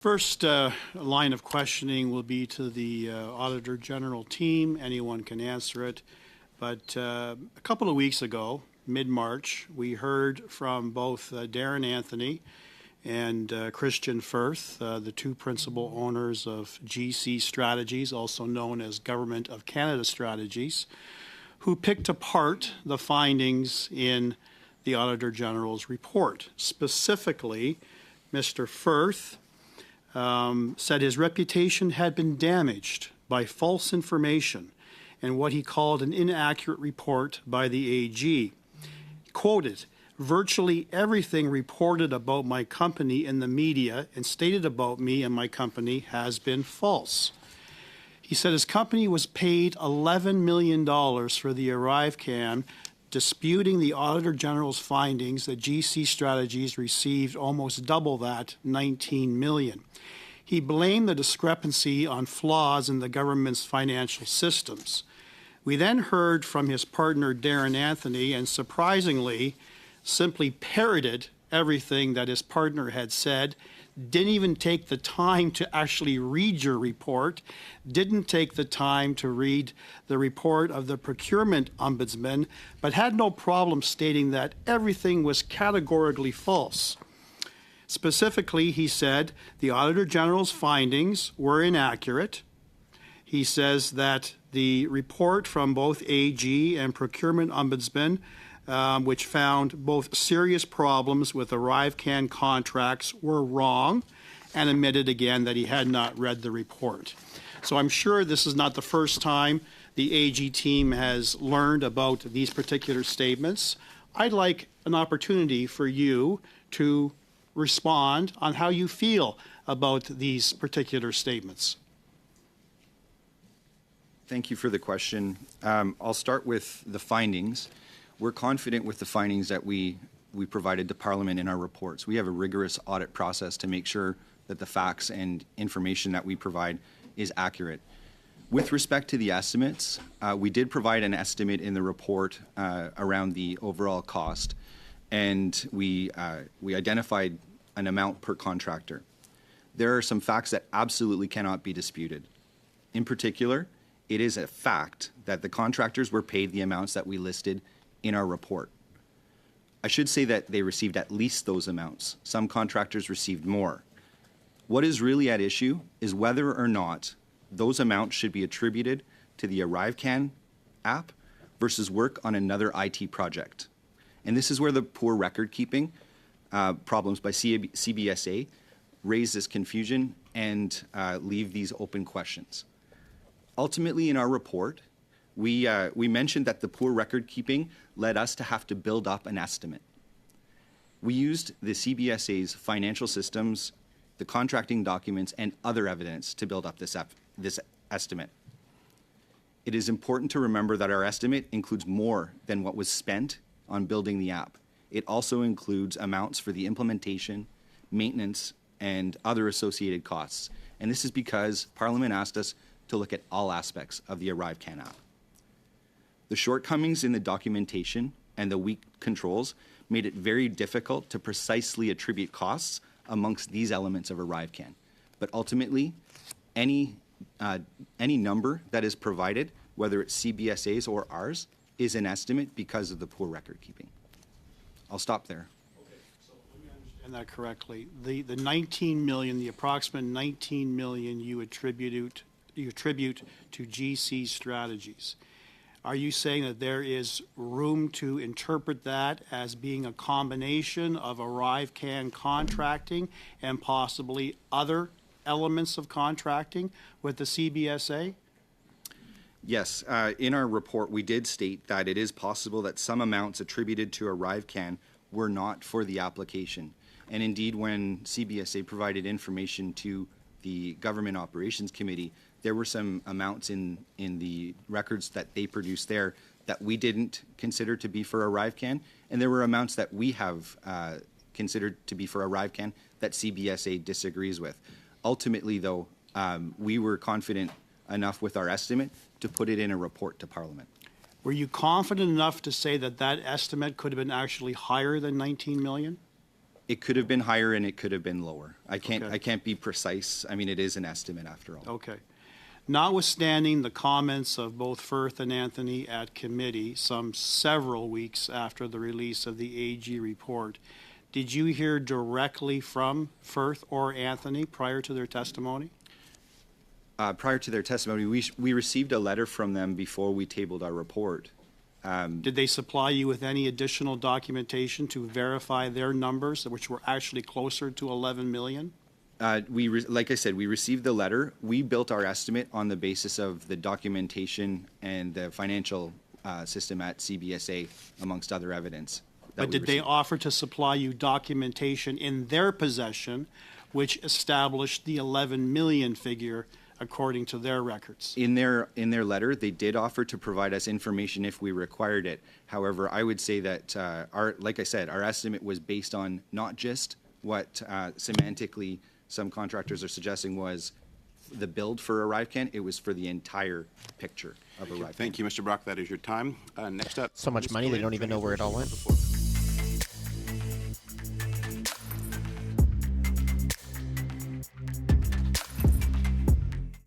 First line of questioning will be to the Auditor General team. Anyone can answer it. But a couple of weeks ago, mid-March, we heard from both Darren Anthony and Christian Firth, the two principal owners of GC Strategies, also known as Government of Canada Strategies, who picked apart the findings in the Auditor General's report. Specifically, Mr. Firth said his reputation had been damaged by false information and what he called an inaccurate report by the AG. Quoted, "Virtually everything reported about my company in the media and stated about me and my company has been false." He said his company was paid $11 million for the arrivecan, disputing the Auditor General's findings that GC Strategies received almost double that, $19 million. He blamed the discrepancy on flaws in the government's financial systems. We then heard from his partner, Darren Anthony, and surprisingly, simply parroted everything that his partner had said, didn't even take the time to actually read your report, didn't take the time to read the report of the procurement ombudsman, but had no problem stating that everything was categorically false. Specifically, he said the Auditor General's findings were inaccurate. He says that the report from both AG and procurement ombudsman, which found both serious problems with arrivecan contracts, were wrong, and admitted again that he had not read the report. So I'm sure this is not the first time the AG team has learned about these particular statements. I'd like an opportunity for you to respond on how you feel about these particular statements. Thank you for the question. I'll start with the findings. We're confident with the findings that we provided to Parliament in our reports. We have a rigorous audit process to make sure that the facts and information that we provide is accurate. With respect to the estimates, we did provide an estimate in the report around the overall cost, and we identified an amount per contractor. There are some facts that absolutely cannot be disputed. In particular, it is a fact that the contractors were paid the amounts that we listed in our report. I should say that they received at least those amounts. Some contractors received more. What is really at issue is whether or not those amounts should be attributed to the arrivecan app versus work on another IT project. And this is where the poor record keeping problems by CBSA raise this confusion and leave these open questions. Ultimately, in our report, we mentioned that the poor record keeping led us to have to build up an estimate. We used the CBSA's financial systems, the contracting documents, and other evidence to build up this estimate. It is important to remember that our estimate includes more than what was spent on building the app. It also includes amounts for the implementation, maintenance, and other associated costs. And this is because Parliament asked us to look at all aspects of the arrivecan app. The shortcomings in the documentation and the weak controls made it very difficult to precisely attribute costs amongst these elements of arrivecan. But ultimately, any number that is provided, whether it's CBSA's or ours, is an estimate because of the poor record keeping. I'll stop there. Okay, so let me understand that correctly. The 19 million, the approximate 19 million you attribute to GC Strategies. Are you saying that there is room to interpret that as being a combination of arrivecan contracting and possibly other elements of contracting with the CBSA? Yes, in our report we did state that it is possible that some amounts attributed to arrivecan were not for the application. And indeed, when CBSA provided information to the Government Operations Committee, there were some amounts in the records that they produced there that we didn't consider to be for arrivecan, and there were amounts that we have considered to be for arrivecan that CBSA disagrees with. Ultimately, though, we were confident enough with our estimate to put it in a report to Parliament. Were you confident enough to say that that estimate could have been actually higher than 19 million? It could have been higher and it could have been lower. I Okay. can't be precise. I mean, it is an estimate after all. Okay. Notwithstanding the comments of both Firth and Anthony at committee, some several weeks after the release of the AG report, did you hear directly from Firth or Anthony prior to their testimony? Prior to their testimony, we received a letter from them before we tabled our report. Did they supply you with any additional documentation to verify their numbers, which were actually closer to 11 million? Like I said, we received the letter. We built our estimate on the basis of the documentation and the financial system at CBSA, amongst other evidence. But did they offer to supply you documentation in their possession which established the 11 million figure according to their records? In their letter, they did offer to provide us information if we required it. However, I would say that like I said, our estimate was based on not just what semantically some contractors are suggesting was the build for arrivecan. It was for the entire picture of arrivecan. Thank you, Mr. Brock. That is your time. Next up. So much Ms. money, they Gillian, don't even know where it all went. Before.